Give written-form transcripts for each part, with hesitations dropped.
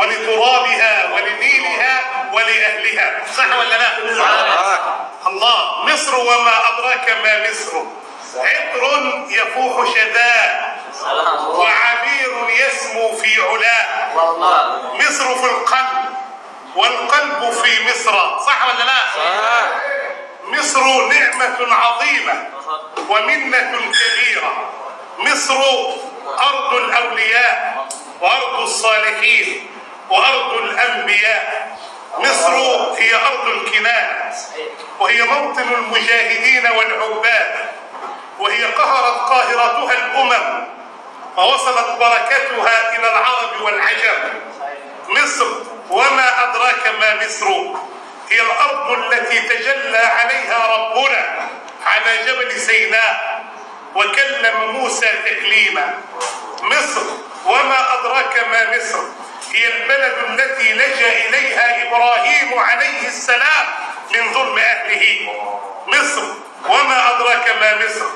ولترابها ولنيلها ولأهلها. صح ولا لا؟ الله. مصر وما أدراك ما مصر، عطر يفوح شذاه وعبير يسمو في علاه. مصر في القلب والقلب في مصر. صح ولا لا؟ مصر نعمة عظيمة ومنة كبيرة. مصر أرض الأولياء وأرض الصالحين وأرض الأنبياء. مصر هي أرض الكنانة، وهي موطن المجاهدين والعباد، وهي قهرت قاهرتها الأمم ووصلت بركتها إلى العرب والعجم. مصر وما أدراك ما مصر، هي الأرض التي تجلى عليها ربنا على جبل سيناء وكلم موسى تكليما. مصر وما أدراك ما مصر، هي البلد التي لجأ إليها إبراهيم عليه السلام من ظلم أهله. مصر وما أدراك ما مصر،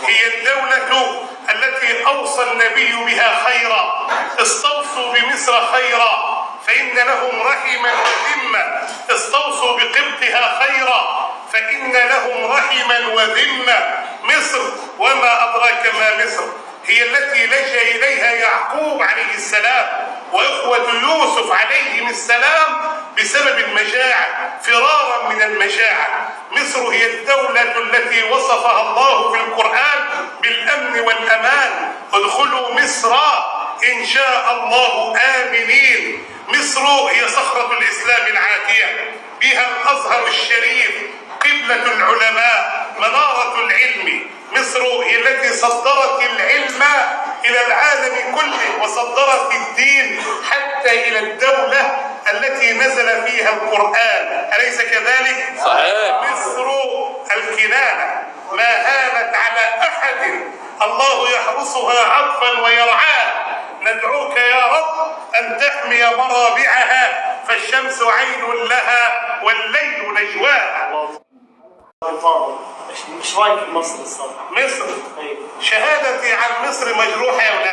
هي الدولة التي أوصى النبي بها خيرا. استوصوا بمصر خيرا فإن لهم رحما وذمة. استوصوا بقبطها خيرا فإن لهم رحما وذمة. مصر وما أدراك ما مصر، هي التي لجأ إليها يعقوب عليه السلام وإخوة يوسف عليهم السلام بسبب المجاعة، فرارا من المجاعة. مصر هي الدولة التي وصفها الله في القرآن بالأمن والأمان. ادخلوا مصر إن شاء الله آمنين. مصر هي صخرة الإسلام العاتية، بها الأزهر الشريف قبلة العلماء منارة العلم. مصر هي التي صدرت العلم إلى العالم كله وصدرت الدين حتى إلى الدولة التي نزل فيها القرآن. أليس كذلك؟ صحيح. مصر الكنانة ما هانت على أحد، الله يحرسها عطفا ويرعاها. ندعوك يا رب أن تحمي مرابعها، فالشمس عين لها والليل نجواها. مش رايك بمصر الصراحه؟ مصر شهادتي عن مصر مجروحة يا ولاد.